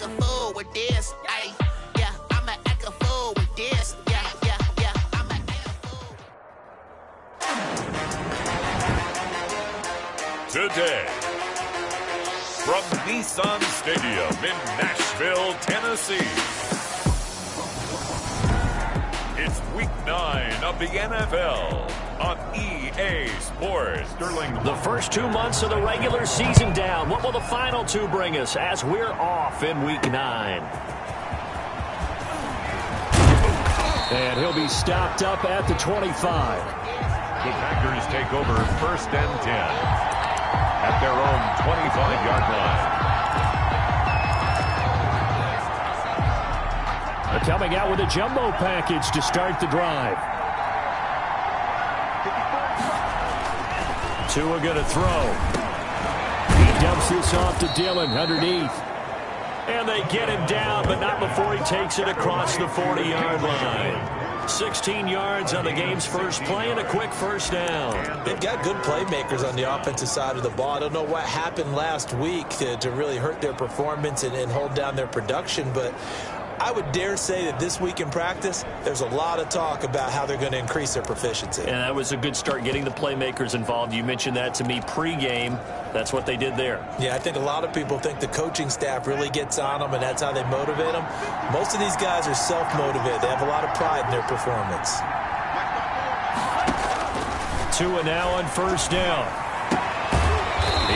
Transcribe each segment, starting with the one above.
a fool with this. Ay, yeah, I'ma act a fool with this. Yeah, yeah, yeah, I'ma act a fool. Today, from Nissan Stadium in Nashville, Tennessee, it's Week 9 of the NFL on EA Sports. The first 2 months of the regular season down. What will the final two bring us as we're off in Week 9? And he'll be stopped up at the 25. The Packers take over 1st and 10 at their own 25-yard line. They're coming out with a jumbo package to start the drive. Tua going to throw. He dumps this off to Dillon underneath. And they get him down, but not before he takes it across the 40-yard line. 16 yards on the game's first play and a quick first down. They've got good playmakers on the offensive side of the ball. I don't know what happened last week to really hurt their performance and hold down their production, but I would dare say that this week in practice, there's a lot of talk about how they're going to increase their proficiency. And that was a good start, getting the playmakers involved. You mentioned that to me pregame. That's what they did there. Yeah, I think a lot of people think the coaching staff really gets on them, and that's how they motivate them. Most of these guys are self-motivated. They have a lot of pride in their performance. Tua now on first down.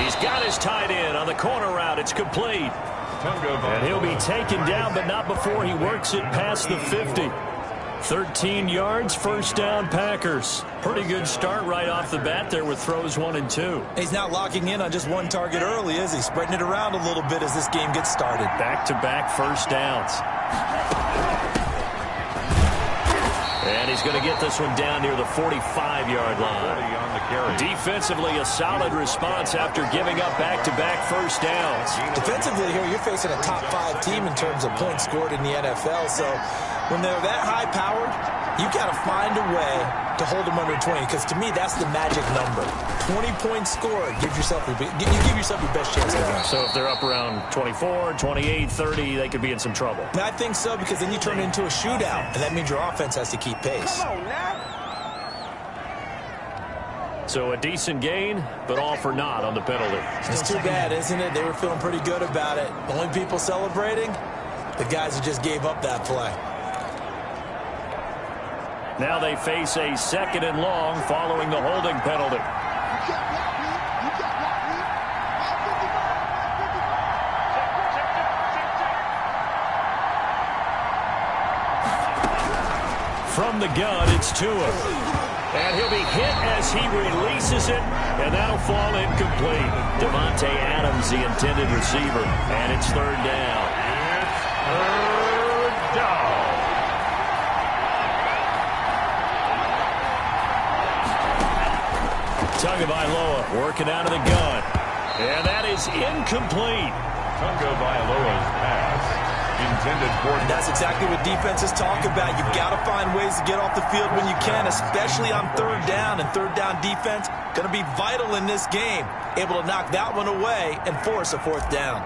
He's got his tight end on the corner route. It's complete. And he'll be taken down, but not before he works it past the 50. 13 yards, first down Packers. Pretty good start right off the bat there with throws 1 and 2. He's not locking in on just one target early, is he? Spreading it around a little bit as this game gets started. Back-to-back first downs. And he's going to get this one down near the 45-yard line. Defensively, a solid response after giving up back-to-back first downs. Defensively here, you're facing a top-5 team in terms of points scored in the NFL. So when they're that high-powered, you've got to find a way to hold them under 20. Because to me, that's the magic number. 20 points scored. You give yourself your best chance to win. So if they're up around 24, 28, 30, they could be in some trouble. And I think so, because then you turn it into a shootout, and that means your offense has to keep pace. So a decent gain, but all for naught on the penalty. It's too bad, isn't it? They were feeling pretty good about it. The only people celebrating, the guys who just gave up that play. Now they face a 2nd and long following the holding penalty. From the gun, it's Tua. And he'll be hit as he releases it, and that'll fall incomplete. Devontae Adams, the intended receiver, and it's 3rd down. It's 3rd down. Tagovailoa working out of the gun. And that is incomplete. Tagovailoa's pass intended for... That's exactly what defenses talk about. You've got to find ways to get off the field when you can, especially on 3rd down. And 3rd down defense going to be vital in this game. Able to knock that one away and force a 4th down.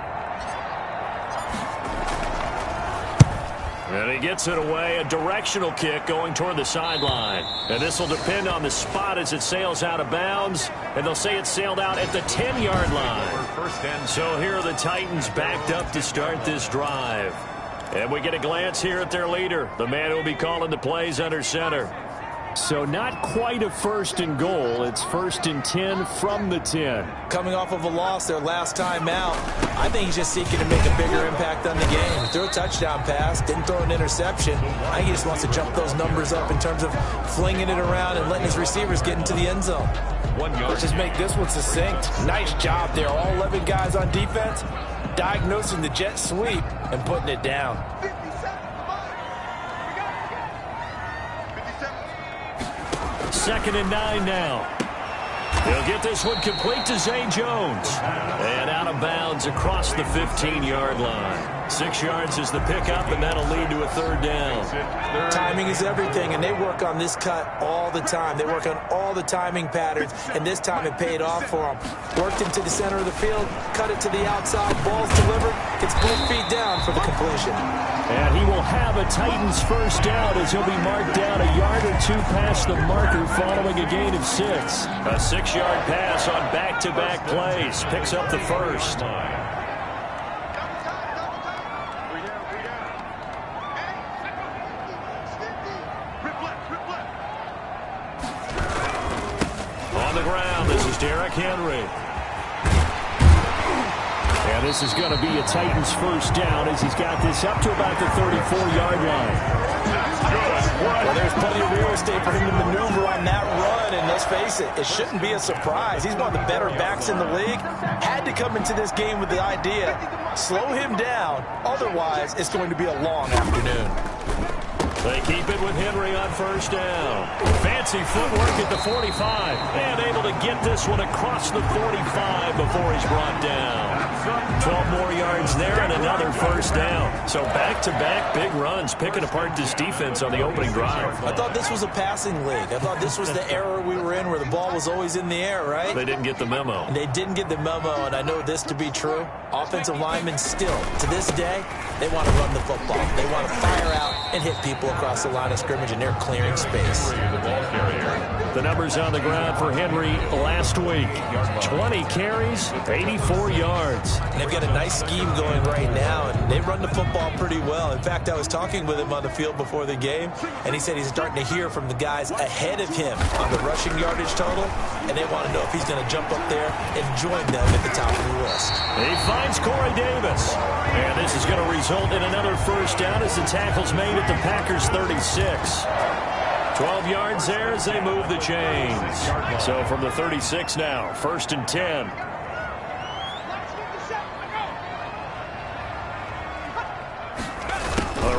And he gets it away, a directional kick going toward the sideline. And this will depend on the spot as it sails out of bounds. And they'll say it sailed out at the 10-yard line. So here are the Titans backed up to start this drive. And we get a glance here at their leader, the man who will be calling the plays under center. So not quite a 1st and goal. It's 1st and 10 from the 10. Coming off of a loss their last time out, I think he's just seeking to make a bigger impact on the game. Threw a touchdown pass, didn't throw an interception. I think he just wants to jump those numbers up in terms of flinging it around and letting his receivers get into the end zone. Let's just make this one succinct. Nice job there. All 11 guys on defense diagnosing the jet sweep and putting it down. 2nd and 9 now. He'll get this one complete to Zay Jones. And out of bounds across the 15-yard line. 6 yards is the pickup, and that'll lead to a 3rd down. Timing is everything, and they work on this cut all the time. They work on all the timing patterns, and this time it paid off for them. Worked into the center of the field, cut it to the outside, ball's delivered, It's both feet down for the completion. And he will have a Titans first down as he'll be marked down a yard or two past the marker following a gain of 6. A 6-yard pass on back-to-back plays. Picks up the first. On the ground, this is Derrick Henry. And this is going to be a Titans first down as he's got this up to about the 34-yard line. Well, there's plenty of real estate for him to maneuver on that run, and let's face it, it shouldn't be a surprise. He's one of the better backs in the league. Had to come into this game with the idea, slow him down, otherwise it's going to be a long afternoon. They keep it with Henry on first down. Fancy footwork at the 45. And able to get this one across the 45 before he's brought down. 12 more yards there and another first down. So back-to-back big runs, picking apart this defense on the opening drive. I thought this was a passing league. I thought this was the era we were in where the ball was always in the air, right? They didn't get the memo. And they didn't get the memo, and I know this to be true. Offensive linemen still, to this day, they want to run the football. They want to fire out and hit people across the line of scrimmage, and they're clearing space. The numbers on the ground for Henry last week. 20 carries, 84 yards. And they've got a nice scheme going right now, and they run the football pretty well. In fact, I was talking with him on the field before the game, and he said he's starting to hear from the guys ahead of him on the rushing yardage total, and they want to know if he's going to jump up there and join them at the top of the list. He finds Corey Davis. And this is going to result in another first down as the tackle's made at the Packers' 36. 12 yards there as they move the chains. So from the 36 now, 1st and 10.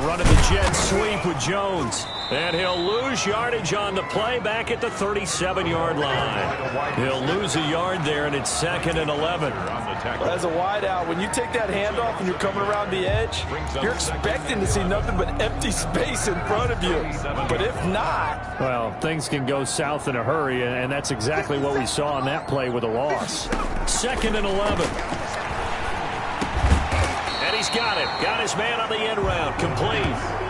Running the jet sweep with Jones. And he'll lose yardage on the play back at the 37-yard line. He'll lose a yard there, and it's 2nd and 11. As a wideout, when you take that handoff and you're coming around the edge, you're expecting to see nothing but empty space in front of you. But if not... Well, things can go south in a hurry, and that's exactly what we saw on that play with a loss. 2nd and 11. And he's got it. Got his man on the end round. Complete.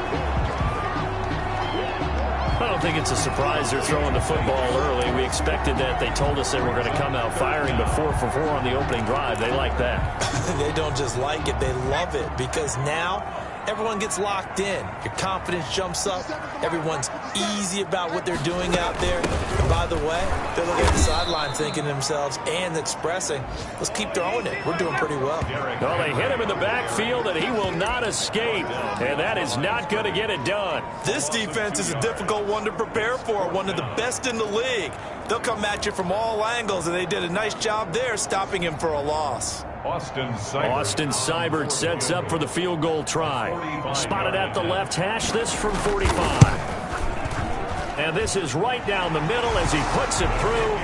I don't think it's a surprise they're throwing the football early. We expected that. They told us they were going to come out firing, but 4 for 4 on the opening drive. They like that. They don't just like it. They love it because now everyone gets locked in. Your confidence jumps up. Everyone's easy about what they're doing out there. And by the way, they're looking at the sideline thinking to themselves and expressing, let's keep throwing it. We're doing pretty well. Well, they hit him in the backfield, and he will not escape. And that is not going to get it done. This defense is a difficult one to prepare for, one of the best in the league. They'll come at you from all angles, and they did a nice job there stopping him for a loss. Austin Seibert sets up for the field goal try. Spotted at the left hash, this from 45. And this is right down the middle as he puts it through.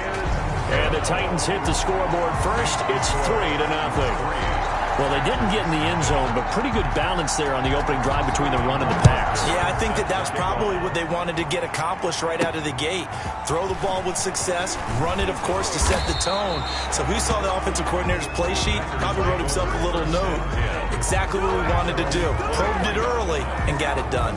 And the Titans hit the scoreboard first. It's 3-0. Well, they didn't get in the end zone, but pretty good balance there on the opening drive between the run and the pass. Yeah, I think that was probably what they wanted to get accomplished right out of the gate. Throw the ball with success, run it, of course, to set the tone. So who saw the offensive coordinator's play sheet? Probably wrote himself a little note. Exactly what we wanted to do. Probed it early and got it done.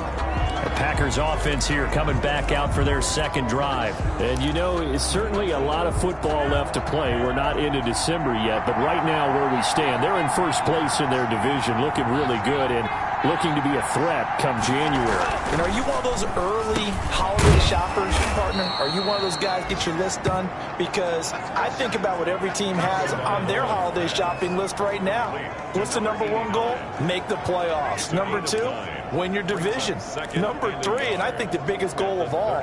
The Packers offense here coming back out for their second drive. And you know, it's certainly a lot of football left to play. We're not into December yet, but right now where we stand, they're in first place in their division, looking really good and looking to be a threat come January. And are you one of those early holiday shoppers, partner? Are you one of those guys get your list done? Because I think about what every team has on their holiday shopping list right now. What's the number one goal? Make the playoffs. Number two, win your division. Number three, and I think the biggest goal of all,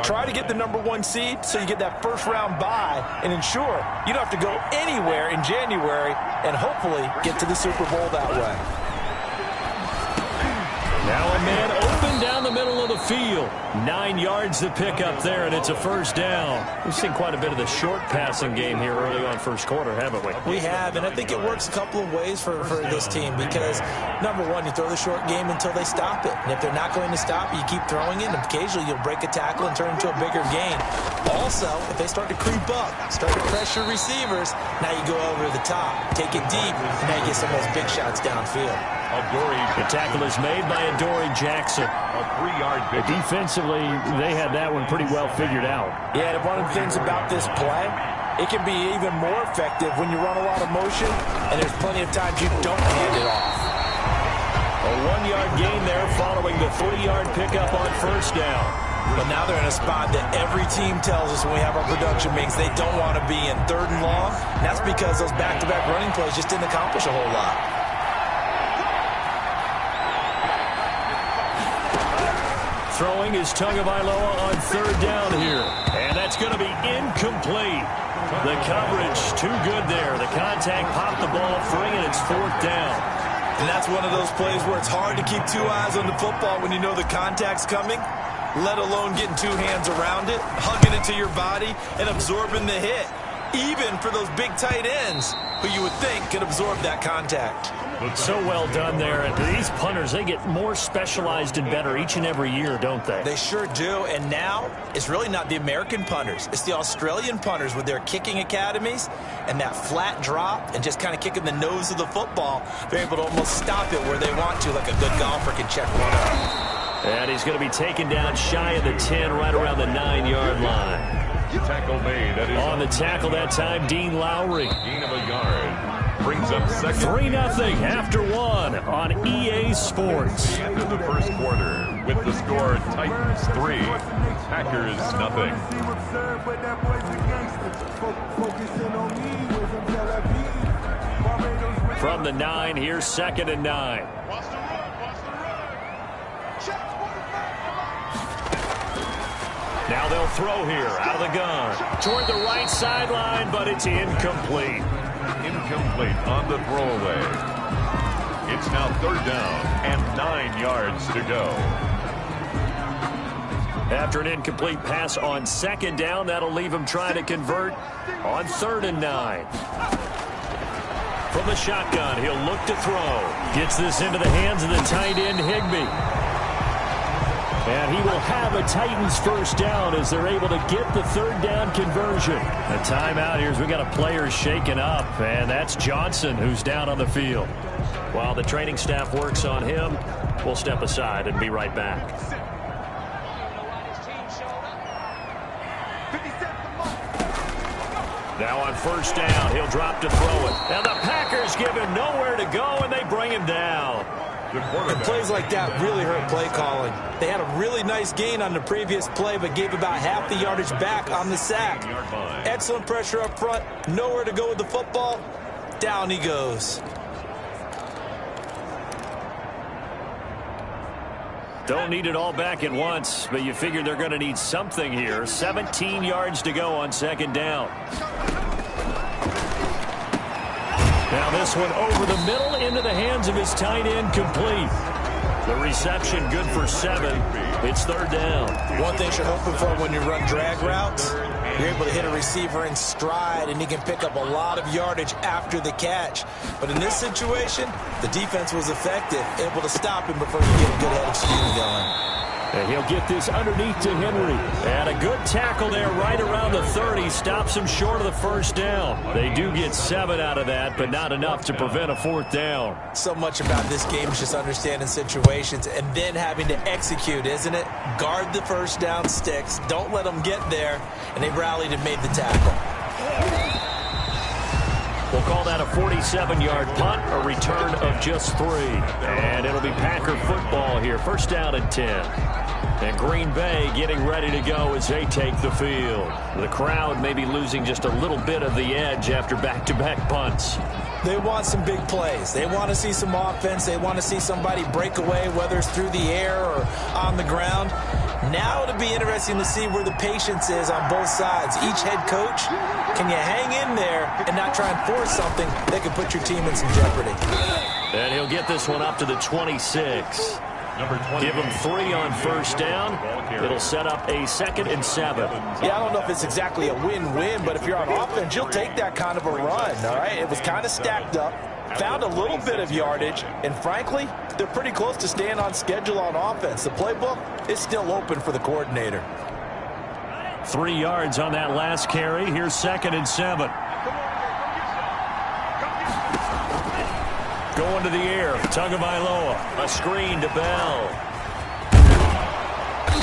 try to get the number one seed so you get that first round bye and ensure you don't have to go anywhere in January and hopefully get to the Super Bowl that way. Now a man open down the middle of the field. 9 yards to pick up there, and it's a first down. We've seen quite a bit of the short passing game here early on first quarter, haven't we? We have, and I think it works a couple of ways for this team because, number one, you throw the short game until they stop it. And if they're not going to stop it, you keep throwing it, and occasionally you'll break a tackle and turn it into a bigger gain. Also, if they start to creep up, start to pressure receivers, now you go over the top, take it deep, and now you get some of those big shots downfield. The tackle is made by Adoree Jackson. A 3-yard pick. Defensively, they had that one pretty well figured out. Yeah, and one of the things about this play, it can be even more effective when you run a lot of motion, and there's plenty of times you don't hand it off. A 1-yard gain there following the 3-yard pickup on first down. But now they're in a spot that every team tells us when we have our production meetings they don't want to be in, 3rd and long. And that's because those back-to-back running plays just didn't accomplish a whole lot. Throwing is Tagovailoa on 3rd down here. And that's going to be incomplete. The coverage too good there. The contact popped the ball free, and it's 4th down. And that's one of those plays where it's hard to keep 2 eyes on the football when you know the contact's coming, let alone getting 2 hands around it, hugging it to your body, and absorbing the hit. Even for those big tight ends who you would think could absorb that contact. So well done there. And these punters, they get more specialized and better each and every year, don't they? They sure do. And now it's really not the American punters. It's the Australian punters with their kicking academies and that flat drop and just kind of kicking the nose of the football. They're able to almost stop it where they want to, like a good golfer can check one up. And he's going to be taken down shy of the 10, right around the 9-yard line. Tackle made. That is on the tackle that time, Dean Lowry. gain of a yard. Brings up second. 3-0 after 1 on EA Sports. End of the first quarter with the score Titans 3, Packers nothing. From the 9, here's 2nd and 9. Now they'll throw here out of the gun toward the right sideline, but it's incomplete. Incomplete on the throwaway. It's now 3rd down and 9 yards to go. After an incomplete pass on 2nd down, that'll leave him trying to convert on 3rd and 9. From the shotgun, he'll look to throw. Gets this into the hands of the tight end, Higbee. And he will have a Titans first down as they're able to get the 3rd down conversion. A timeout here as we got a player shaken up, and that's Johnson who's down on the field. While the training staff works on him, we'll step aside and be right back. Now on first down, he'll drop to throw it. And the Packers give him nowhere to go, and they bring him down. And plays like that really hurt play calling. They had a really nice gain on the previous play, but gave about half the yardage back on the sack. Excellent pressure up front. Nowhere to go with the football. Down he goes. Don't need it all back at once, but you figure they're going to need something here. 17 yards to go on 2nd down. Now this one over the middle into the hands of his tight end, complete. The reception good for 7. It's 3rd down. One thing you're hoping for when you run drag routes, you're able to hit a receiver in stride and he can pick up a lot of yardage after the catch. But in this situation, the defense was effective, able to stop him before you get a good head of steam going. And he'll get this underneath to Henry. And a good tackle there right around the 30. Stops him short of the first down. They do get 7 out of that, but not enough to prevent a 4th down. So much about this game is just understanding situations and then having to execute, isn't it? Guard the first down sticks. Don't let them get there. And they rallied and made the tackle. We'll call that a 47-yard punt, a return of just 3. And it'll be Packer football here. 1st down and 10. And Green Bay getting ready to go as they take the field. The crowd may be losing just a little bit of the edge after back-to-back punts. They want some big plays. They want to see some offense. They want to see somebody break away, whether it's through the air or on the ground. Now it'll be interesting to see where the patience is on both sides. Each head coach, can you hang in there and not try and force something that could put your team in some jeopardy? And he'll get this one up to the 26. Give them 3 on first down. It'll set up a 2nd and 7. Yeah, I don't know if it's exactly a win-win, but if you're on offense, you'll take that kind of a run, all right? It was kind of stacked up, found a little bit of yardage, and frankly, they're pretty close to staying on schedule on offense. The playbook is still open for the coordinator. 3 yards on that last carry. Here's 2nd and 7. Going to the air. Tagovailoa. A screen to Bell.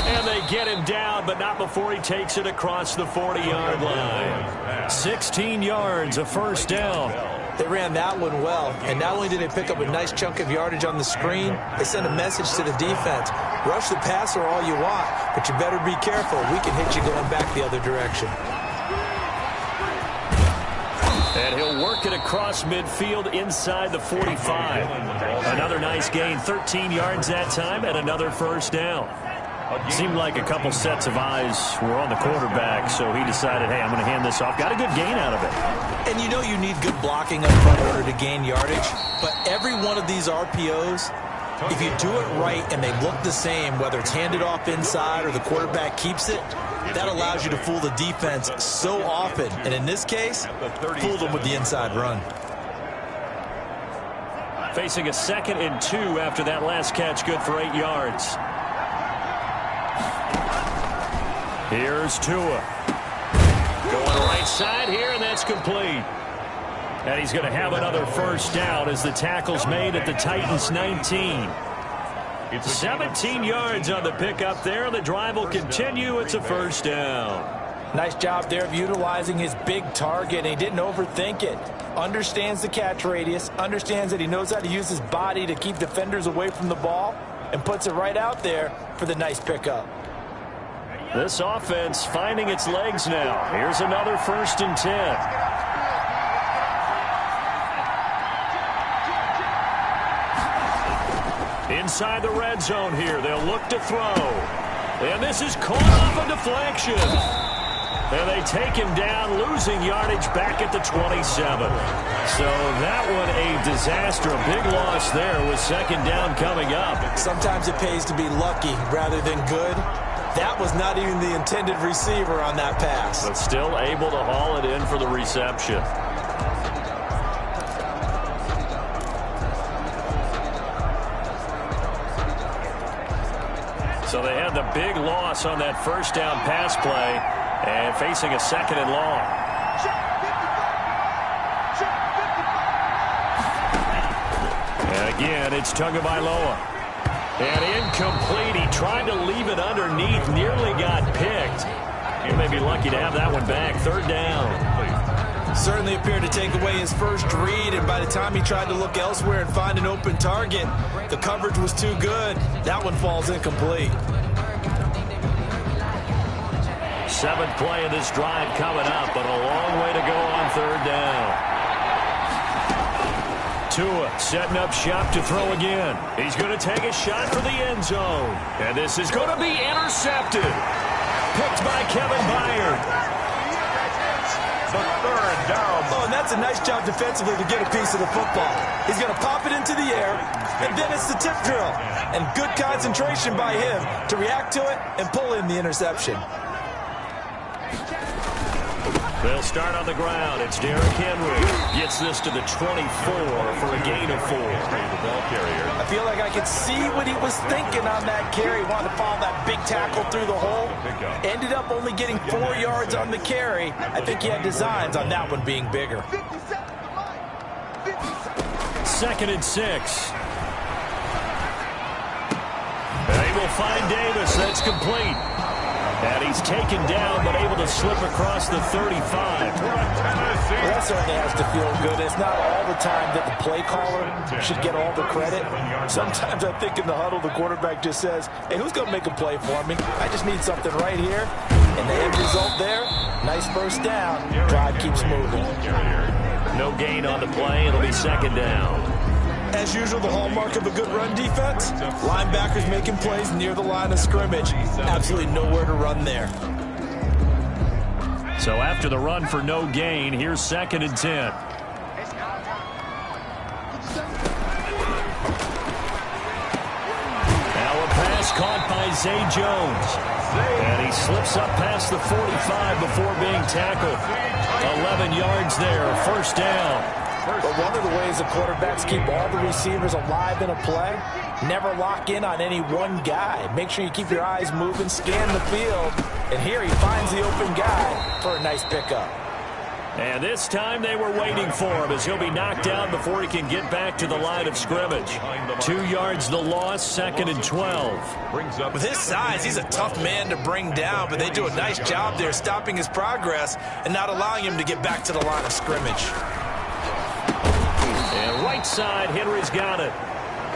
And they get him down, but not before he takes it across the 40-yard line. 16 yards, a first down. They ran that one well, and not only did they pick up a nice chunk of yardage on the screen, they sent a message to the defense. Rush the passer all you want, but you better be careful. We can hit you going back the other direction. And he'll work it across midfield inside the 45. Another nice gain, 13 yards that time, and another first down. Seemed like a couple sets of eyes were on the quarterback, so he decided, hey, I'm going to hand this off. Got a good gain out of it. And you know you need good blocking up front in order to gain yardage, but every one of these RPOs, if you do it right and they look the same, whether it's handed off inside or the quarterback keeps it, that allows you to fool the defense so often. And in this case, fool them with the inside run. Facing a 2nd and 2 after that last catch, good for 8 yards. Here's Tua. Going right side here, and that's complete. And he's going to have another first down as the tackle's made at the Titans' 19. 17 yards on the pickup there. The drive will continue. It's a first down. Nice job there of utilizing his big target, and he didn't overthink it. Understands the catch radius, understands that he knows how to use his body to keep defenders away from the ball, and puts it right out there for the nice pickup. This offense finding its legs now. Here's another 1st and 10. Inside the red zone here. They'll look to throw. And this is caught off a deflection. And they take him down, losing yardage back at the 27. So that one a disaster. A big loss there with 2nd down coming up. Sometimes it pays to be lucky rather than good. That was not even the intended receiver on that pass. But still able to haul it in for the reception. So they had the big loss on that first down pass play and facing a 2nd and long. And again, it's Tagovailoa. And incomplete. He tried to leave it underneath, nearly got picked. He may be lucky to have that one back. 3rd down. Certainly appeared to take away his first read, and by the time he tried to look elsewhere and find an open target, the coverage was too good. That one falls incomplete. 7th play of this drive coming up, but a long way to go on 3rd down. Tua setting up shop to throw again. He's going to take a shot for the end zone. And this is going to be intercepted. Picked by Kevin Byard. The 3rd down. Oh, and that's a nice job defensively to get a piece of the football. He's going to pop it into the air, and then it's the tip drill. And good concentration by him to react to it and pull in the interception. They'll start on the ground. It's Derrick Henry. Gets this to the 24 for a gain of 4. I feel like I could see what he was thinking on that carry. Wanted to follow that big tackle through the hole. Ended up only getting 4 yards on the carry. I think he had designs on that one being bigger. 2nd and 6. They will find Davis. That's complete. And he's taken down, but able to slip across the 35. Well, that certainly has to feel good. It's not all the time that the play caller should get all the credit. Sometimes I think in the huddle, the quarterback just says, hey, who's going to make a play for me? I just need something right here. And the end result there, nice first down. Drive keeps moving. No gain on the play. It'll be 2nd down. As usual, the hallmark of a good run defense, linebackers making plays near the line of scrimmage. Absolutely nowhere to run there. So after the run for no gain, here's 2nd and 10. pass caught by Zay Jones. And he slips up past the 45 before being tackled. 11 yards there, first down. But one of the ways the quarterbacks keep all the receivers alive in a play, never lock in on any one guy. Make sure you keep your eyes moving, scan the field. And here he finds the open guy for a nice pickup. And this time they were waiting for him as he'll be knocked down before he can get back to the line of scrimmage. 2 yards the loss, 2nd and 12. With his size, he's a tough man to bring down, but they do a nice job there stopping his progress and not allowing him to get back to the line of scrimmage. And right side, Henry's got it.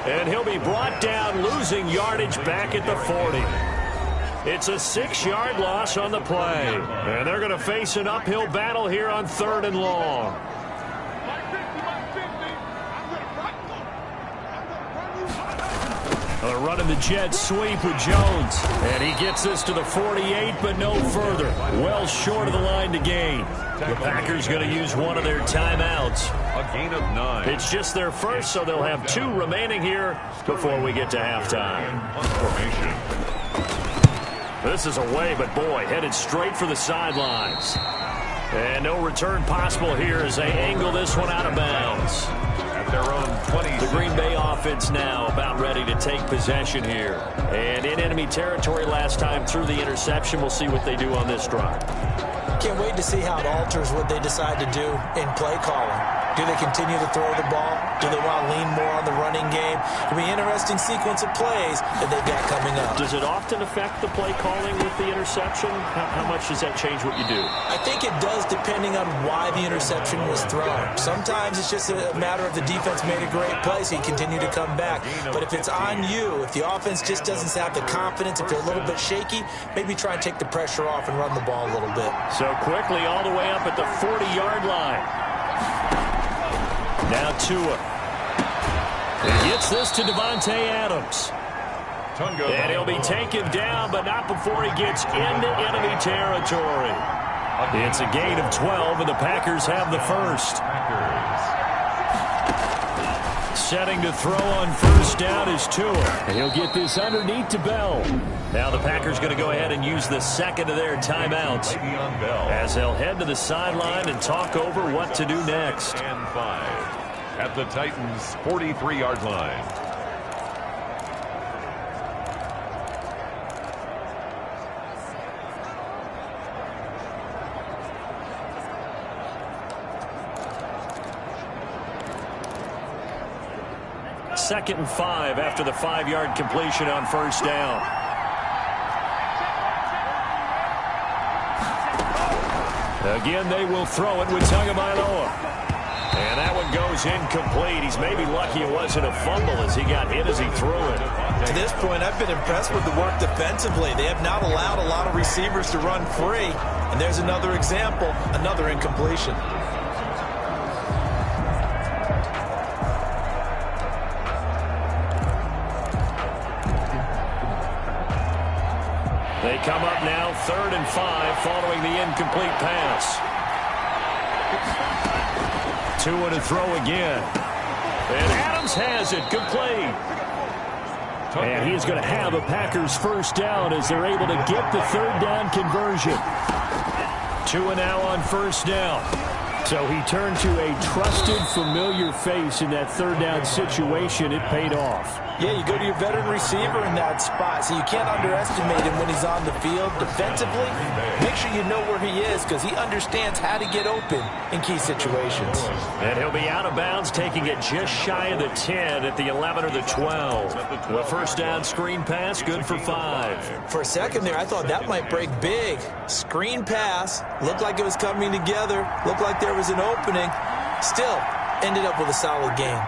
And he'll be brought down, losing yardage back at the 40. It's a 6-yard loss on the play. And they're going to face an uphill battle here on 3rd and long. They're running the jet sweep with Jones. And he gets this to the 48, but no further. Well short of the line to gain. The Packers going to use one of their timeouts. A gain of 9. It's just their first, so they'll have 2 remaining here before we get to halftime. Formation. This is away, but boy, headed straight for the sidelines. And no return possible here as they angle this one out of bounds. At their own 20. The Green Bay offense now about ready to take possession here. And in enemy territory last time through the interception. We'll see what they do on this drive. Can't wait to see how it alters what they decide to do in play calling. Do they continue to throw the ball? Do they want to lean more on the running game? It'll be an interesting sequence of plays that they've got coming up. Does it often affect the play calling with the interception? How much does that change what you do? I think it does depending on why the interception was thrown. Sometimes it's just a matter of the defense made a great play, so you continue to come back. But if it's on you, if the offense just doesn't have the confidence, if they're a little bit shaky, maybe try and take the pressure off and run the ball a little bit. So quickly all the way up at the 40-yard line. Now Tua. He gets this to Devontae Adams. And he'll be taken down, but not before he gets into enemy territory. It's a gain of 12, and the Packers have the first. Setting to throw on first down is Tua. And he'll get this underneath to Bell. Now the Packers going to go ahead and use the second of their timeouts as they'll head to the sideline and talk over what to do next. And 5 at the Titans' 43-yard line. Second and 5 after the 5-yard completion on first down. Again, they will throw it with Tagovailoa. And that one goes incomplete. He's maybe lucky it wasn't a fumble as he got hit as he threw it. To this point, I've been impressed with the work defensively. They have not allowed a lot of receivers to run free. And there's another example, another incompletion. They come up now, 3rd and 5, following the incomplete pass. Tua to throw again. And Adams has it. Good play. And he's going to have a Packers first down as they're able to get the 3rd down conversion. Tua now on first down. So he turned to a trusted, familiar face in that 3rd down situation. It paid off. Yeah, you go to your veteran receiver in that spot, so you can't underestimate him when he's on the field. Defensively, make sure you know where he is because he understands how to get open in key situations. And he'll be out of bounds, taking it just shy of the 10 at the 11 or the 12. The first down screen pass, good for 5. For a second there, I thought that might break big. Screen pass, looked like it was coming together, looked like there was an opening. Still, ended up with a solid game.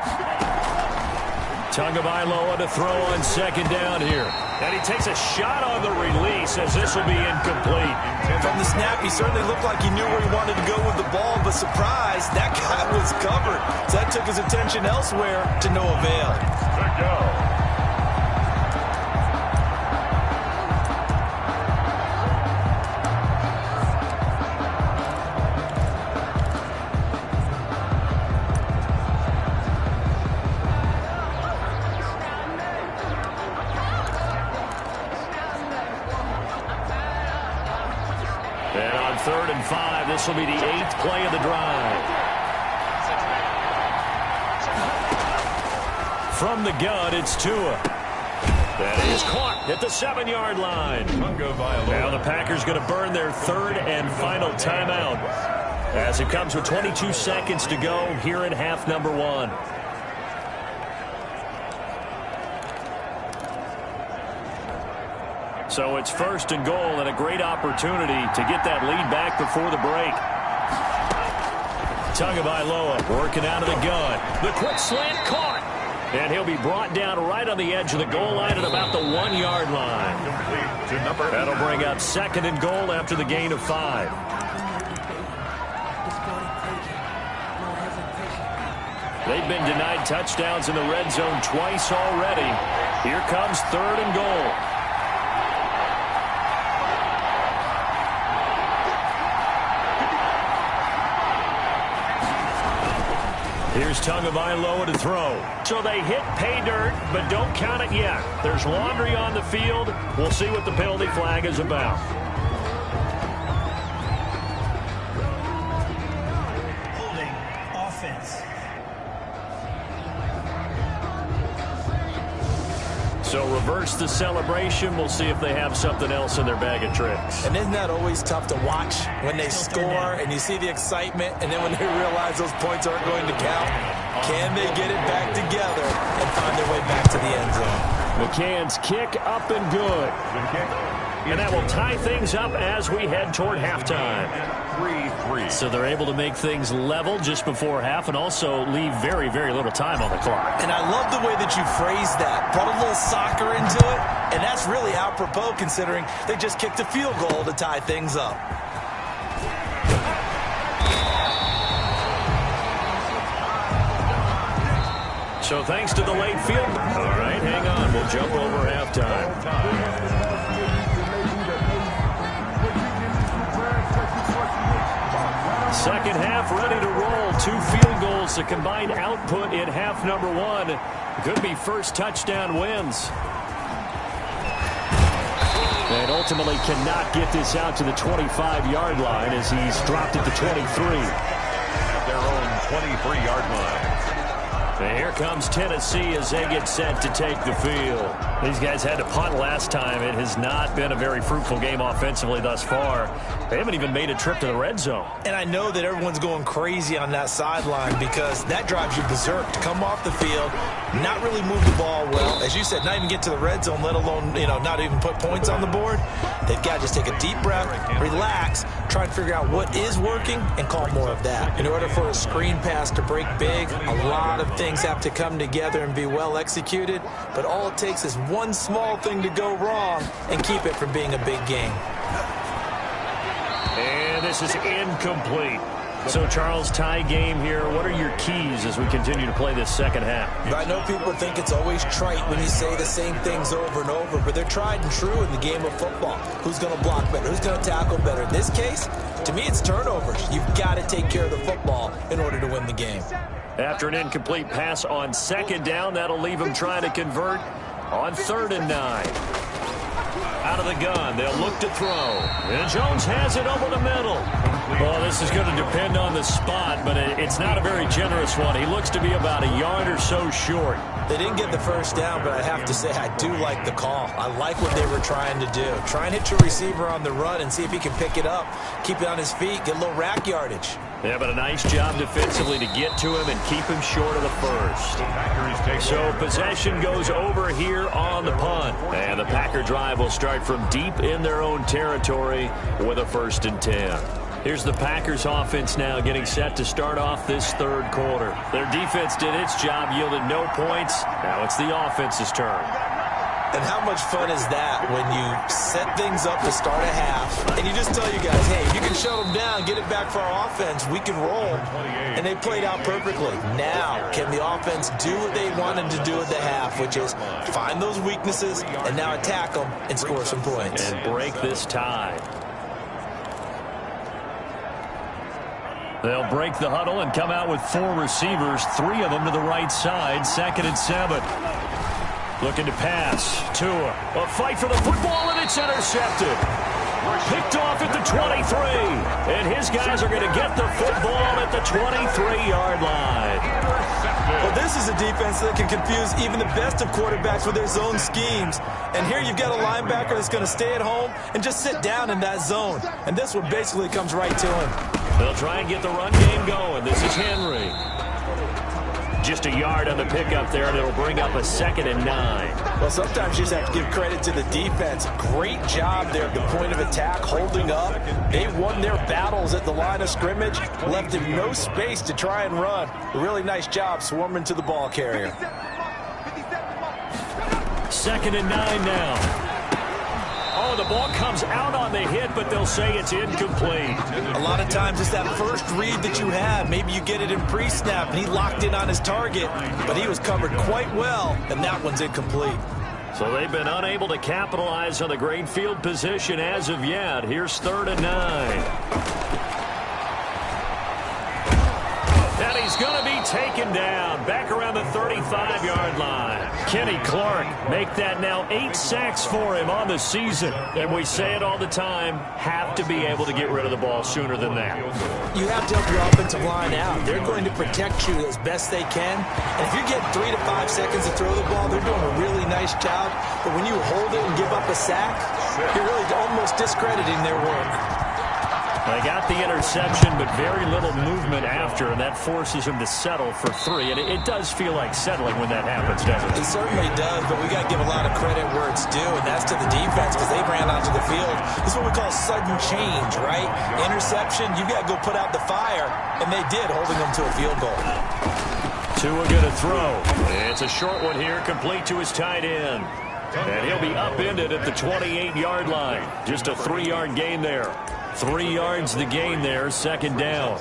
Tagovailoa to throw on second down here. And he takes a shot on the release as this will be incomplete. From the snap, he certainly looked like he knew where he wanted to go with the ball, but surprise, that guy was covered. So that took his attention elsewhere to no avail. Good go. 3rd and 5. This will be the 8th play of the drive. From the gun, it's Tua. That is caught at the 7-yard line. Now the Packers going to burn their 3rd and final timeout as it comes with 22 seconds to go here in half number 1. So it's 1st and goal and a great opportunity to get that lead back before the break. Tagovailoa working out of the gun. The quick slant caught. And he'll be brought down right on the edge of the goal line at about the 1-yard line. That'll bring up 2nd and goal after the gain of 5. They've been denied touchdowns in the red zone twice already. Here comes 3rd and goal. Here's Tagovailoa to throw. So they hit pay dirt, but don't count it yet. There's laundry on the field. We'll see what the penalty flag is about. Holding offense. So reverse the celebration. We'll see if they have something else in their bag of tricks. And isn't that always tough to watch when they score and you see the excitement, and then when they realize those points aren't going to count? Can they get it back together and find their way back to the end zone? McCann's kick up and good. And that will tie things up as we head toward halftime. 3-3. So they're able to make things level just before half and also leave very, very little time on the clock. And I love the way that you phrased that. Brought a little soccer into it, and that's really apropos considering they just kicked a field goal to tie things up. So thanks to the late field. All right, hang on. We'll jump over halftime. Second half ready to roll. 2 field goals, the combined output in half number 1. Could be first touchdown wins. And ultimately cannot get this out to the 25-yard line as he's dropped it to 23. At their own 23-yard line. And here comes Tennessee as they get set to take the field. These guys had to punt last time. It has not been a very fruitful game offensively thus far. They haven't even made a trip to the red zone. And I know that everyone's going crazy on that sideline because that drives you berserk to come off the field, not really move the ball well. As you said, not even get to the red zone, let alone, not even put points on the board. They've got to just take a deep breath, relax, try and figure out what is working and call more of that. In order for a screen pass to break big, a lot of things have to come together and be well executed, but all it takes is one small thing to go wrong and keep it from being a big game. And this is incomplete. So, Charles, tie game here. What are your keys as we continue to play this second half? I know people think it's always trite when you say the same things over and over, but they're tried and true in the game of football. Who's going to block better? Who's going to tackle better? In this case, to me, it's turnovers. You've got to take care of the football in order to win the game. After an incomplete pass on second down, that'll leave him trying to convert on 3rd and 9. Out of the gun, they'll look to throw. And Jones has it over the middle. Well, this is going to depend on the spot, but it's not a very generous one. He looks to be about a yard or so short. They didn't get the first down, but I have to say I do like the call. I like what they were trying to do. Try and hit your receiver on the run and see if he can pick it up, keep it on his feet, get a little rack yardage. Yeah, but a nice job defensively to get to him and keep him short of the first. So possession goes over here on the punt. And the Packer drive will start from deep in their own territory with a 1st and 10. Here's the Packers offense now getting set to start off this 3rd quarter. Their defense did its job, yielded no points. Now it's the offense's turn. And how much fun is that when you set things up to start a half and you just tell you guys, hey, if you can shut them down, get it back for our offense, we can roll. And they played out perfectly. Now, can the offense do what they wanted to do at the half, which is find those weaknesses and now attack them and score some points. And break this tie. They'll break the huddle and come out with 4 receivers, 3 of them to the right side, 2nd and 7. Looking to pass. Tua. A fight for the football, and it's intercepted. Picked off at the 23. And his guys are going to get the football at the 23-yard line. Well, this is a defense that can confuse even the best of quarterbacks with their zone schemes. And here you've got a linebacker that's going to stay at home and just sit down in that zone. And this one basically comes right to him. They'll try and get the run game going. This is Henry. Just a yard on the pickup there, and it'll bring up a 2nd and 9. Well, sometimes you just have to give credit to the defense. Great job there at the point of attack, holding up. They won their battles at the line of scrimmage, left him no space to try and run. A really nice job swarming to the ball carrier. 2nd and 9 now. Oh, the ball comes out on the hit, but they'll say it's incomplete. A lot of times it's that first read that you have. Maybe you get it in pre-snap, and he locked in on his target, but he was covered quite well, and that one's incomplete. So they've been unable to capitalize on the great field position as of yet. Here's 3rd and 9. And he's going to be taken down back around the 35-yard line. Kenny Clark make that now 8 sacks for him on the season. And we say it all the time, have to be able to get rid of the ball sooner than that. You have to help your offensive line out. They're going to protect you as best they can. And if you get 3 to 5 seconds to throw the ball, they're doing a really nice job. But when you hold it and give up a sack, you're really almost discrediting their work. They got the interception, but very little movement after, and that forces him to settle for 3. And it does feel like settling when that happens, doesn't it? It certainly does, but we got to give a lot of credit where it's due, and that's to the defense because they ran onto the field. This is what we call sudden change, right? Interception, you got to go put out the fire, and they did, holding them to a field goal. Tua going to throw. It's a short one here, complete to his tight end. And he'll be upended at the 28-yard line. Just a 3-yard gain there. 3 yards the gain there, 2nd down.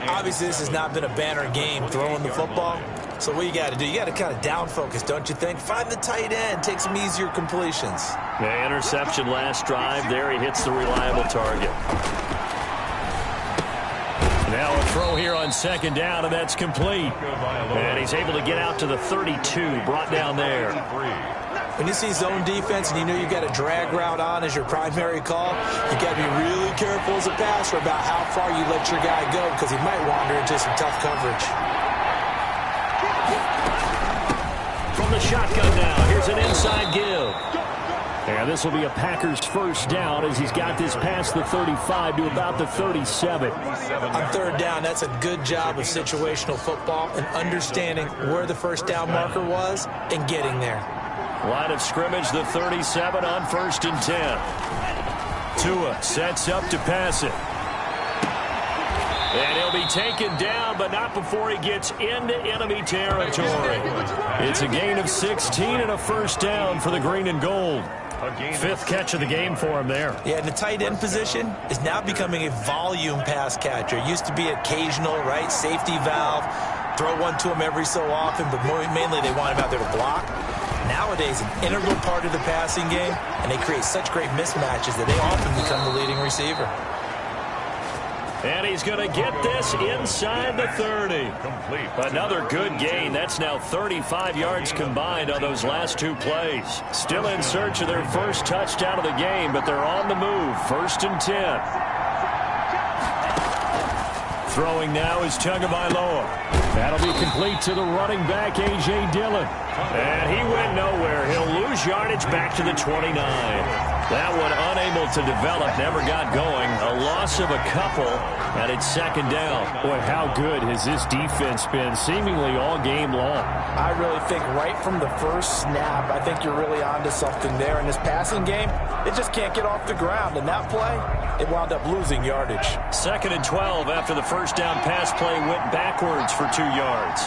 Obviously, this has not been a banner game throwing the football. So what you got to do, you got to kind of down focus, don't you think? Find the tight end, take some easier completions. The interception last drive. There he hits the reliable target. Now a throw here on 2nd down, and that's complete. And he's able to get out to the 32, brought down there. When you see zone defense and you know you got a drag route on as your primary call, you got to be really careful as a passer about how far you let your guy go because he might wander into some tough coverage. From the shotgun now, here's an inside give. And this will be a Packers 1st down as he's got this past the 35 to about the 37. On 3rd down, that's a good job of situational football and understanding where the 1st down marker was and getting there. Line of scrimmage, the 37 on 1st and 10. Tua sets up to pass it. And he'll be taken down, but not before he gets into enemy territory. It's a gain of 16 and a 1st down for the green and gold. 5th catch of the game for him there. Yeah, and the tight end position is now becoming a volume pass catcher. It used to be occasional, right? Safety valve. Throw one to him every so often, but mainly they want him out there to block. Nowadays, an integral part of the passing game, and they create such great mismatches that they often become the leading receiver. And he's going to get this inside the 30. Another good gain. That's now 35 yards combined on those last 2 plays. Still in search of their 1st touchdown of the game, but they're on the move. 1st and 10. Throwing now is Tagovailoa. That'll be complete to the running back, A.J. Dillon. And he went nowhere. He'll lose yardage back to the 29. That one unable to develop, never got going. A loss of a couple, and it's 2nd down. Boy, how good has this defense been seemingly all game long? I really think right from the first snap, I think you're really onto something there. In this passing game, it just can't get off the ground. And that play, it wound up losing yardage. 2nd and 12 after the 1st down pass play went backwards for 2 yards.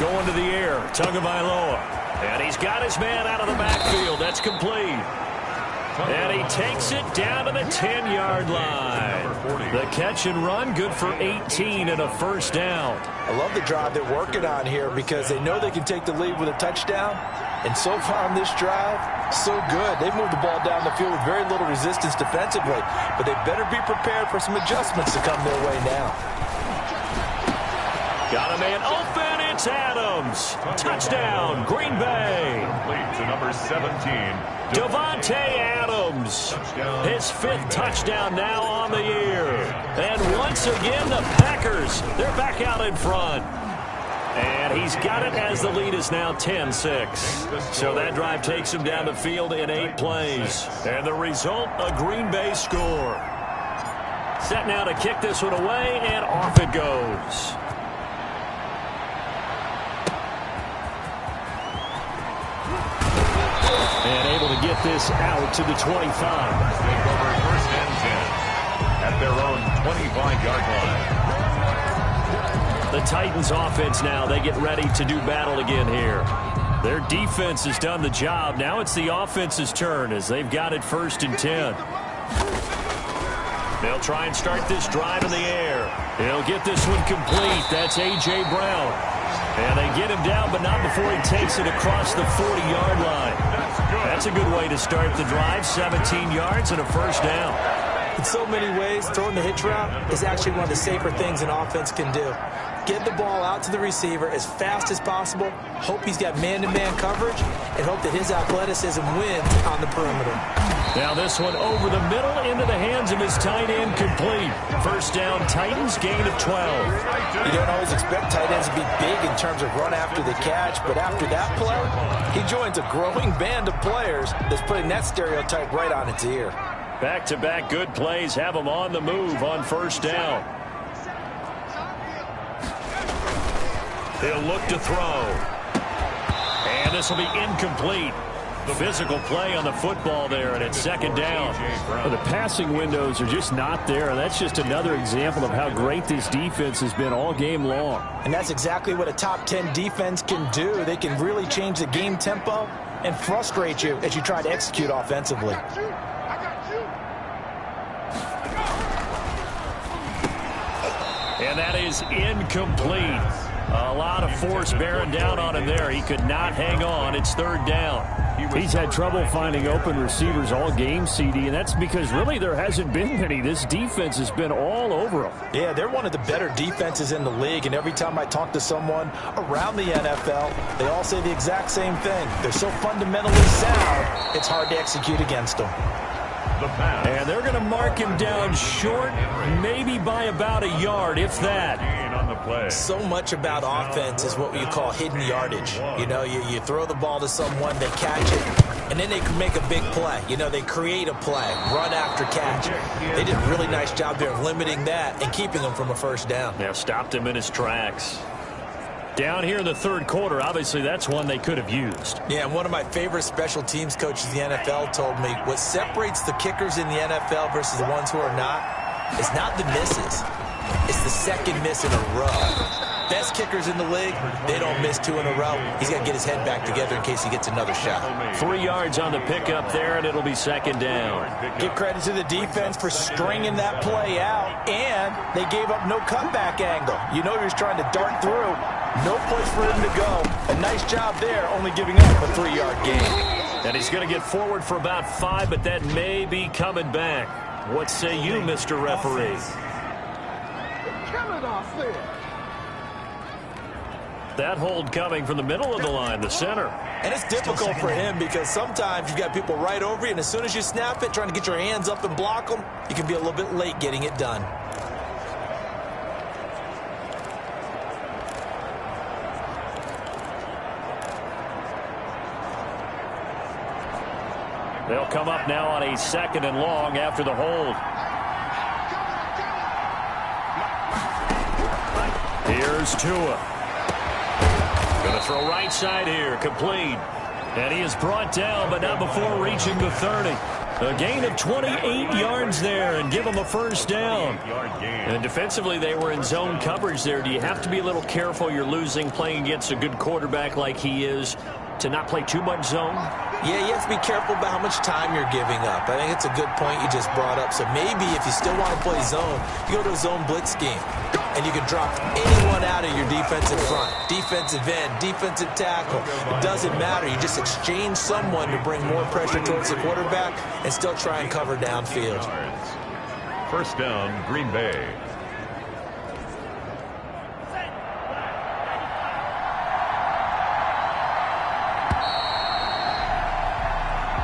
Going to the air, Tagovailoa. And he's got his man out of the backfield. That's complete. And he takes it down to the 10-yard line. The catch and run, good for 18 and a 1st down. I love the drive they're working on here because they know they can take the lead with a touchdown. And so far on this drive, so good. They've moved the ball down the field with very little resistance defensively. But they better be prepared for some adjustments to come their way now. Got a man open. It's Adams. Touchdown, Green Bay. number 17. Davante Adams. His 5th touchdown now on the year. And once again, the Packers, they're back out in front. And he's got it as the lead is now 10-6. So that drive takes him down the field in 8 plays. And the result, a Green Bay score. Set now to kick this one away, and off it goes. And able to get this out to the 25. Take over 1st and 10 at their own 25-yard line. The Titans offense now, they get ready to do battle again here. Their defense has done the job. Now it's the offense's turn as they've got it 1st and 10. They'll try and start this drive in the air. He'll get this one complete. That's A.J. Brown. And they get him down, but not before he takes it across the 40-yard line. That's a good way to start the drive. 17 yards and a 1st down. In so many ways, throwing the hitch route is actually one of the safer things an offense can do. Get the ball out to the receiver as fast as possible, hope he's got man-to-man coverage, and hope that his athleticism wins on the perimeter. Now this one over the middle into the hands of his tight end, complete. 1st down, Titans, gain of 12. You don't always expect tight ends to be big in terms of run after the catch, but after that play, he joins a growing band of players that's putting that stereotype right on its ear. Back-to-back good plays have him on the move on 1st down. He'll look to throw. And this will be incomplete. The physical play on the football there, and it's 2nd down. Well, the passing windows are just not there, and that's just another example of how great this defense has been all game long. And that's exactly what a top 10 defense can do. They can really change the game tempo and frustrate you as you try to execute offensively. And that is incomplete. A lot of force bearing down on him there. He could not hang on. It's 3rd down. He's had trouble finding open receivers all game, CD, and that's because really there hasn't been many. This defense has been all over them. Yeah, they're one of the better defenses in the league, and every time I talk to someone around the NFL, they all say the exact same thing. They're so fundamentally sound, it's hard to execute against them. And they're going to mark him down short, maybe by about a yard, if that. So much about offense is what you call hidden yardage. You know, you throw the ball to someone, they catch it, and then they can make a big play. You know, they create a play, run after catch. They did a really nice job there of limiting that and keeping him from a 1st down. Now stopped him in his tracks. Down here in the 3rd quarter, obviously that's one they could have used. Yeah, and one of my favorite special teams coaches in the NFL told me what separates the kickers in the NFL versus the ones who are not is not the misses. It's the 2nd miss in a row. Best kickers in the league, they don't miss 2 in a row. He's got to get his head back together in case he gets another shot. 3 yards on the pickup there, and it'll be 2nd down. Give credit to the defense for stringing that play out, and they gave up no cutback angle. You know he was trying to dart through. No place for him to go. A nice job there, only giving up a 3-yard gain. And he's going to get forward for about 5, but that may be coming back. What say you, Mr. Referee? That hold coming from the middle of the line, the center. And it's difficult for him because sometimes you've got people right over you, and as soon as you snap it, trying to get your hands up and block them, you can be a little bit late getting it done. They'll come up now on a 2nd and long after the hold. Here's Tua. Going to throw right side here, complete. And he is brought down, but not before reaching the 30. A gain of 28 yards there and give him a 1st down. And defensively, they were in zone coverage there. Do you have to be a little careful? You're losing, playing against a good quarterback like he is, to not play too much zone? Yeah, you have to be careful about how much time you're giving up. I think it's a good point you just brought up. So maybe if you still want to play zone, you go to a zone blitz scheme. And you can drop anyone out of your defensive front. Defensive end, defensive tackle. It doesn't matter. You just exchange someone to bring more pressure towards the quarterback and still try and cover downfield. 1st down, Green Bay.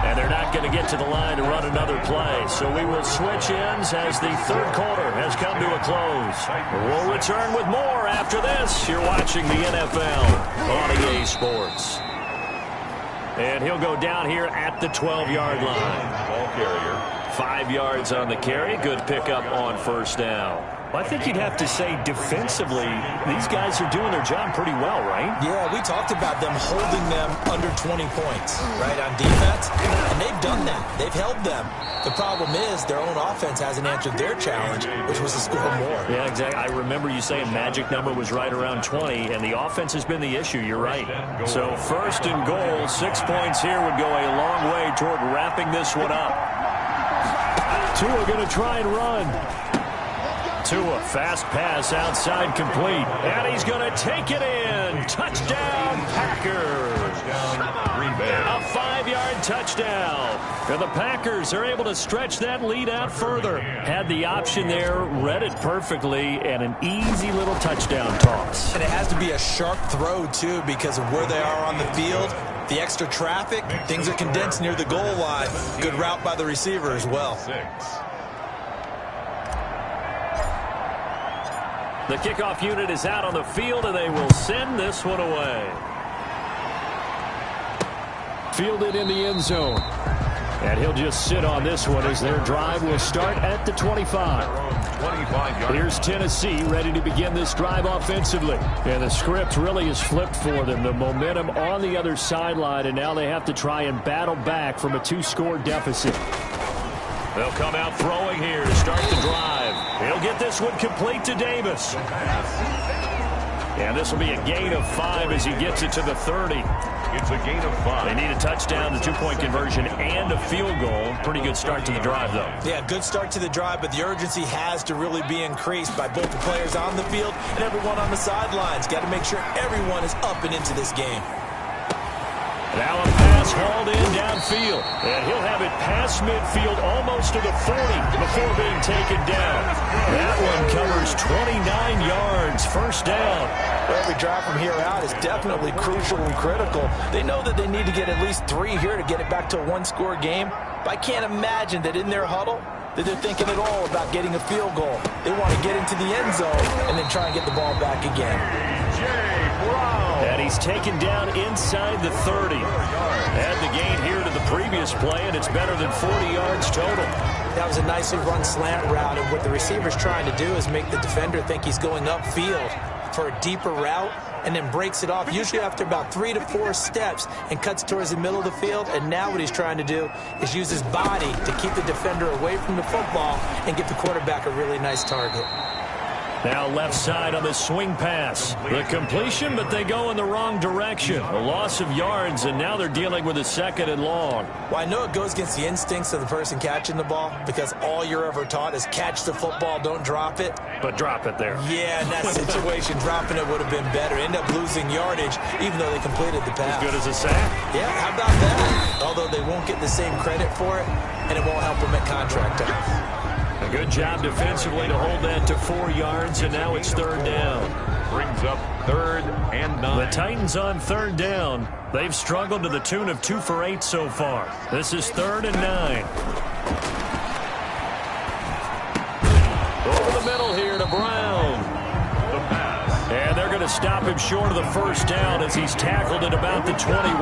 And they're not going to get to the line to run another play. So we will switch ends as the third quarter has come to a close. We'll return with more after this. You're watching the NFL on EA Sports. And he'll go down here at the 12-yard line. Ball carrier. 5 yards on the carry. Good pickup on first down. Well, I think you'd have to say defensively, these guys are doing their job pretty well, right? Yeah, we talked about them holding them under 20 points, right, on defense. And they've done that. They've held them. The problem is their own offense hasn't answered their challenge, which was to score more. Yeah, exactly. I remember you saying magic number was right around 20, and the offense has been the issue. You're right. So first and goal, 6 points here would go a long way toward wrapping this one up. Tua going to try and run. Tua, fast pass outside complete. And he's going to take it in. Touchdown, Packers. A 5-yard touchdown. And the Packers are able to stretch that lead out further. Had the option there, read it perfectly, and an easy little touchdown toss. And it has to be a sharp throw, too, because of where they are on the field. The extra traffic, things are condensed near the goal line. Good route by the receiver as well. The kickoff unit is out on the field, and they will send this one away. Fielded in the end zone. And he'll just sit on this one as their drive will start at the 25. Here's Tennessee ready to begin this drive offensively. And the script really is flipped for them. The momentum on the other sideline, and now they have to try and battle back from a 2-score deficit. They'll come out throwing here to start the drive. He'll get this one complete to Davis. And this will be a gain of 5 as he gets it to the 30. It's a gain of 5. They need a touchdown, the 2-point conversion, and a field goal. Pretty good start to the drive, though. Yeah, good start to the drive, but the urgency has to really be increased by both the players on the field and everyone on the sidelines. Got to make sure everyone is up and into this game. Now a pass hauled in downfield. And he'll have it past midfield almost to the 40 before being taken down. That one covers 29 yards. First down. Every drive from here out is definitely crucial and critical. They know that they need to get at least 3 here to get it back to a 1-score game. But I can't imagine that in their huddle that they're thinking at all about getting a field goal. They want to get into the end zone and then try and get the ball back again. And he's taken down inside the 30. Add the gain here to the previous play, and it's better than 40 yards total. That was a nicely run slant route, and what the receiver's trying to do is make the defender think he's going upfield for a deeper route, and then breaks it off, usually after about 3 to 4 steps, and cuts towards the middle of the field. And now what he's trying to do is use his body to keep the defender away from the football and give the quarterback a really nice target. Now left side on the swing pass. The completion, but they go in the wrong direction. A loss of yards, and now they're dealing with a 2nd and long. Well, I know it goes against the instincts of the person catching the ball, because all you're ever taught is catch the football, don't drop it. But drop it there. Yeah, in that situation, dropping it would have been better. End up losing yardage, even though they completed the pass. As good as a sack? Yeah, how about that? Although they won't get the same credit for it, and it won't help them at contract time. A good job defensively to hold that to 4 yards, and now it's 3rd down. Brings up 3rd and 9. The Titans on 3rd down. They've struggled to the tune of 2 for 8 so far. This is 3rd and 9. Over the middle here to Brown. And they're going to stop him short of the first down as he's tackled at about the 21.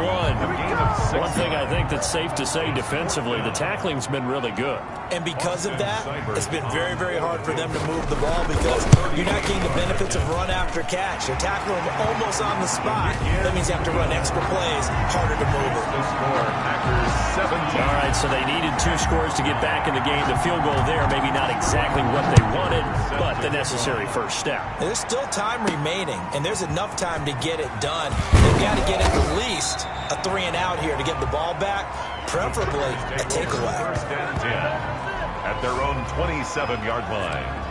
One thing I think that's safe to say defensively, the tackling's been really good. And because of that, it's been very, very hard for them to move the ball, because you're not getting the benefits of run after catch. You're tackling them almost on the spot. That means you have to run extra plays, harder to move it. All right, so they needed 2 scores to get back in the game. The field goal there, maybe not exactly what they wanted, but the necessary first step. There's still time remaining, and there's enough time to get it done. They've got to get at least a 3-and-out here to get the ball back, preferably a takeaway. At their own 27-yard line.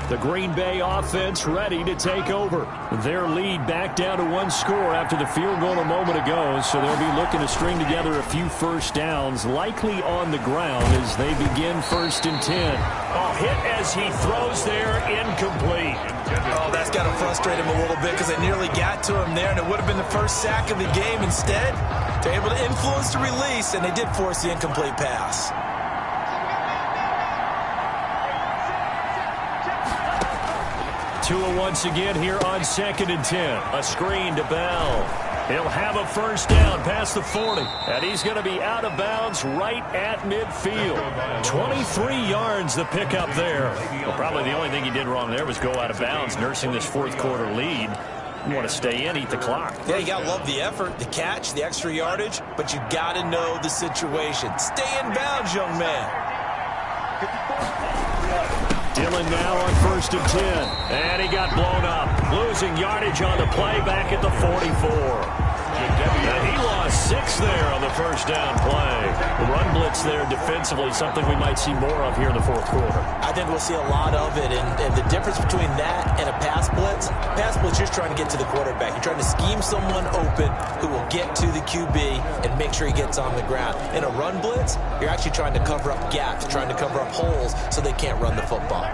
The Green Bay offense ready to take over. Their lead back down to 1 score after the field goal a moment ago, so they'll be looking to string together a few first downs, likely on the ground as they begin 1st and 10. A hit as he throws there, incomplete. Oh, that's got to frustrate him a little bit, because they nearly got to him there, and it would have been the first sack of the game. Instead, They're able to influence the release, and they did force the incomplete pass. Tua once again here on 2nd and 10. A screen to Bell. He'll have a first down past the 40. And he's going to be out of bounds right at midfield. 23 yards the pickup there. Well, probably the only thing he did wrong there was go out of bounds, nursing this fourth quarter lead. You want to stay in, eat the clock. Yeah, you got to love the effort, the catch, the extra yardage, but you got to know the situation. Stay in bounds, young man. Dillon now on 1st and 10. And he got blown up. Losing yardage on the play back at the 44. And he lost 6 there on the first down play. The run blitz there defensively, something we might see more of here in the fourth quarter. I think we'll see a lot of it. And the difference between that and a pass blitz, you're just trying to get to the quarterback. You're trying to scheme someone open who will get to the QB and make sure he gets on the ground. In a run blitz, you're actually trying to cover up gaps, trying to cover up holes so they can't run the football.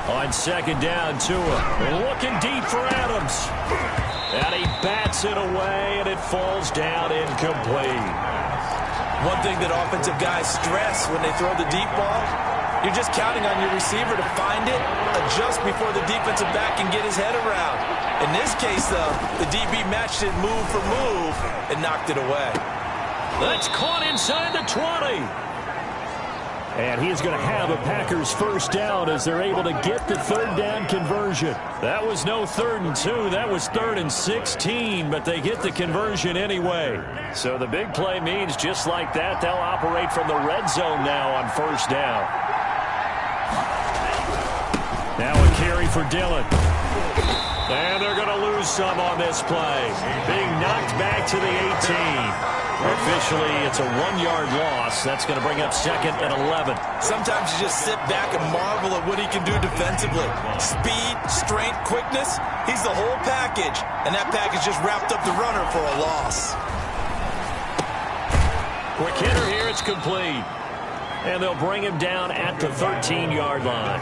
On 2nd down, Tua looking deep for Adams. And he bats it away, and it falls down incomplete. One thing that offensive guys stress when they throw the deep ball, you're just counting on your receiver to find it, adjust before the defensive back can get his head around. In this case, though, the DB matched it move for move and knocked it away. That's caught inside the 20. And he's going to have a Packers first down as they're able to get the 3rd down conversion. That was no 3rd and 2. That was 3rd and 16, but they get the conversion anyway. So the big play means just like that, they'll operate from the red zone now on 1st down. Now a carry for Dillon. And they're going to lose some on this play. Being knocked back to the 18. Officially, it's a 1-yard loss. That's going to bring up 2nd and 11. Sometimes you just sit back and marvel at what he can do defensively. Speed, strength, quickness, he's the whole package. And that package just wrapped up the runner for a loss. Quick hitter here, it's complete. And they'll bring him down at the 13-yard line.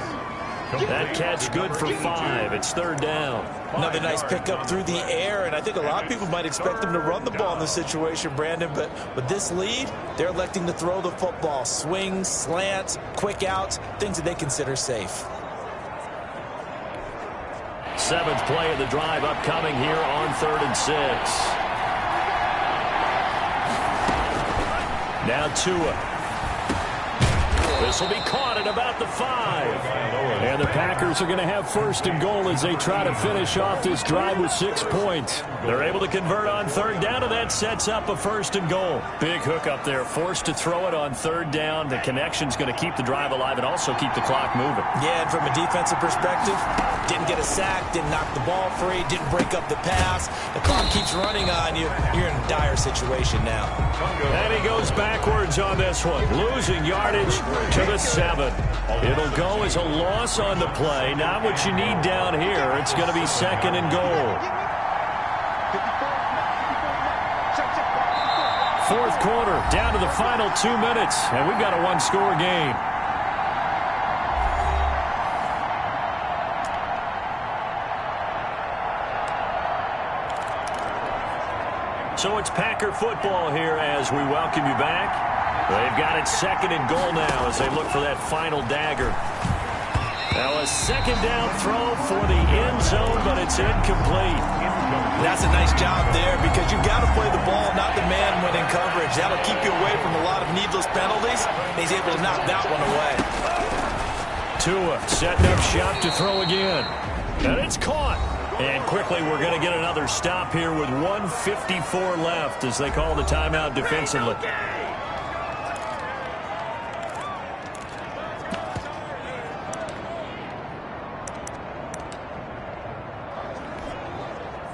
That catch good for 5. It's 3rd down. Another nice pickup through the air, and I think a lot of people might expect them to run the ball in this situation, Brandon, but with this lead, they're electing to throw the football. Swings, slants, quick outs, things that they consider safe. 7th play of the drive upcoming here on 3rd and 6. Now Tua. This will be caught at about the 5. And the Packers are going to have 1st and goal as they try to finish off this drive with 6 points. They're able to convert on 3rd down, and that sets up a 1st and goal. Big hook up there, forced to throw it on 3rd down. The connection's going to keep the drive alive and also keep the clock moving. Yeah, and from a defensive perspective, didn't get a sack, didn't knock the ball free, didn't break up the pass. The clock keeps running on you. You're in a dire situation now. And he goes backwards on this one, losing yardage to the 7. It'll go as a loss on the play. Not what you need down here. It's going to be 2nd and goal. 4th quarter, down to the final 2 minutes, and we've got a 1-score game. So it's Packer football here as we welcome you back. They've got it 2nd and goal now as they look for that final dagger. Now a 2nd down throw for the end zone, but it's incomplete. That's a nice job there because you've got to play the ball, not the man when in coverage. That'll keep you away from a lot of needless penalties. He's able to knock that one away. Tua setting up shop to throw again. And it's caught. And quickly we're going to get another stop here with 1:54 left as they call the timeout defensively.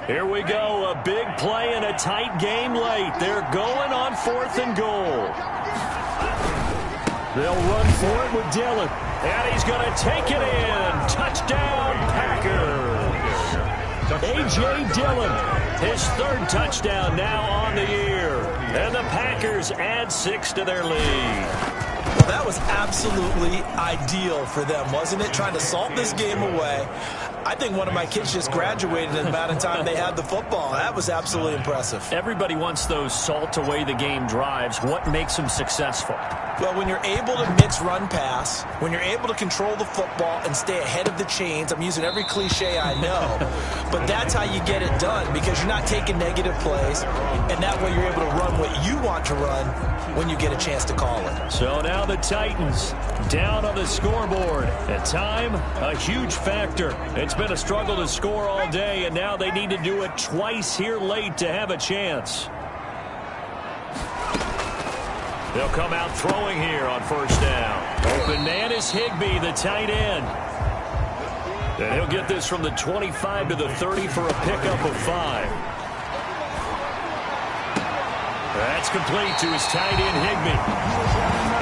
Here we go, a big play in a tight game late. They're going on 4th and goal. They'll run for it with Dillon. And he's going to take it in. Touchdown, Packers. A.J. Dillon, his 3rd touchdown now on the year. And the Packers add 6 to their lead. Well, that was absolutely ideal for them, wasn't it? Trying to salt this game away. I think one of my kids just graduated in the amount of time they had the football. That was absolutely impressive. Everybody wants those salt-away-the-game drives. What makes them successful? Well, when you're able to mix run pass, when you're able to control the football and stay ahead of the chains, I'm using every cliche I know, but that's how you get it done because you're not taking negative plays, and that way you're able to run what you want to run when you get a chance to call it. So now the Titans down on the scoreboard. And time, a huge factor. It's been a struggle to score all day, and now they need to do it twice here late to have a chance. They'll come out throwing here on first down. Open man is Higbee, the tight end. And he'll get this from the 25 to the 30 for a pickup of 5. That's complete to his tight end, Higbee.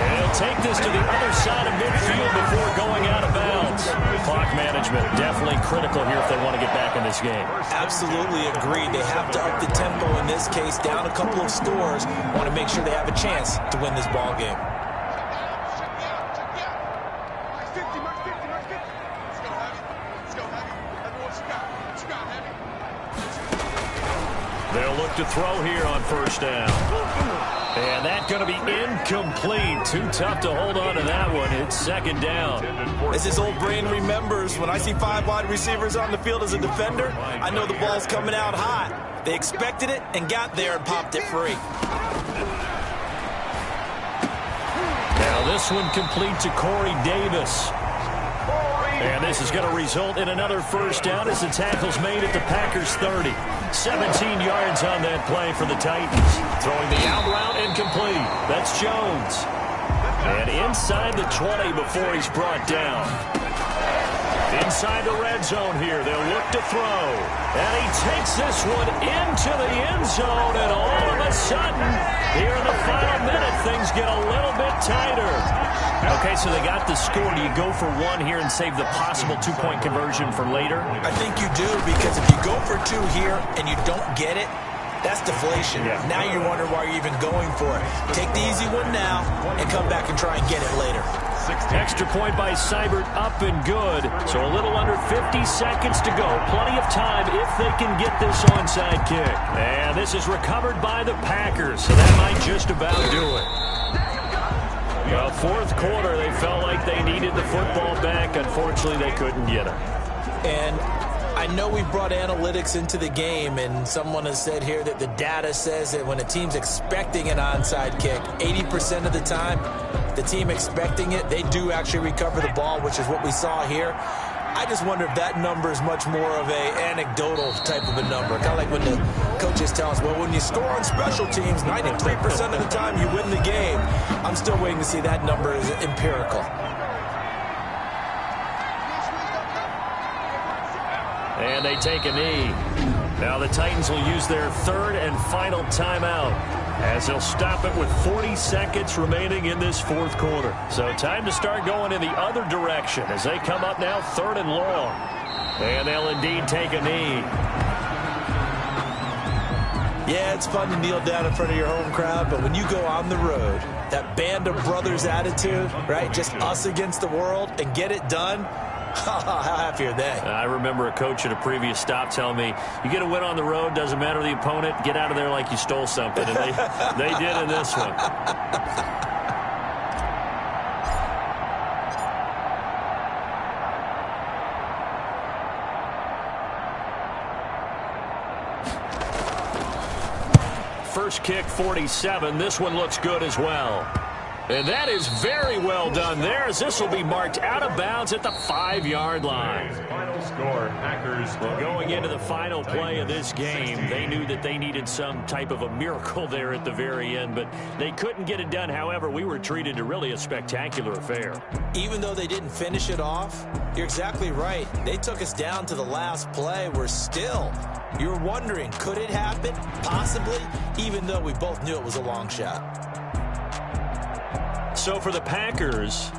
And he'll take this to the other side of midfield before going out of bounds. Clock management definitely critical here if they want to get back in this game. Absolutely agreed. They have to up the tempo in this case, down a couple of scores. Want to make sure they have a chance to win this ball game. They'll look to throw here on first down. And that's going to be incomplete. Too tough to hold on to that one. It's second down. As his old brain remembers, when I see 5 wide receivers on the field as a defender, I know the ball's coming out hot. They expected it and got there and popped it free. Now this one complete to Corey Davis. And this is going to result in another first down as the tackle's made at the Packers' 30. 17 yards on that play for the Titans. Throwing the out route incomplete. That's Jones. And inside the 20 before he's brought down. Inside the red zone here. They'll look to throw. And he takes this one into the end zone. And all of a sudden, here in the final minute, things get a little bit tighter. Okay, so they got the score. Do you go for one here and save the possible 2-point conversion for later? I think you do, because if you go for 2 here and you don't get it, that's deflation. Yeah. Now you're wondering why you're even going for it. Take the easy one now and come back and try and get it later. Extra point by Seibert, up and good. So a little under 50 seconds to go. Plenty of time if they can get this onside kick. And this is recovered by the Packers, so that might just about do it. Well, fourth quarter, they felt like they needed the football back. Unfortunately, they couldn't get it. And I know we brought analytics into the game, and someone has said here that the data says that when a team's expecting an onside kick, 80% of the time, the team expecting it, they do actually recover the ball, which is what we saw here. I just wonder if that number is much more of a anecdotal type of a number. Kind of like when the coaches tell us, well, when you score on special teams, 93% of the time you win the game. I'm still waiting to see that number is empirical. And they take a knee. Now the Titans will use their third and final timeout as they'll stop it with 40 seconds remaining in this fourth quarter. So time to start going in the other direction as they come up now 3rd and long. And they'll indeed take a knee. Yeah, it's fun to kneel down in front of your home crowd, but when you go on the road, that band of brothers attitude, right, just us against the world, and get it done, how happy are they? I remember a coach at a previous stop telling me, you get a win on the road, doesn't matter the opponent, get out of there like you stole something. And they did in this one. First kick, 47. This one looks good as well. And that is very well done there, as this will be marked out of bounds at the 5-yard line. Final score, Packers. Well, going into the final play of this game, they knew that they needed some type of a miracle there at the very end, but they couldn't get it done. However, we were treated to really a spectacular affair. Even though they didn't finish it off, you're exactly right. They took us down to the last play. we're wondering, could it happen? Possibly, even though we both knew it was a long shot. So for the Packers,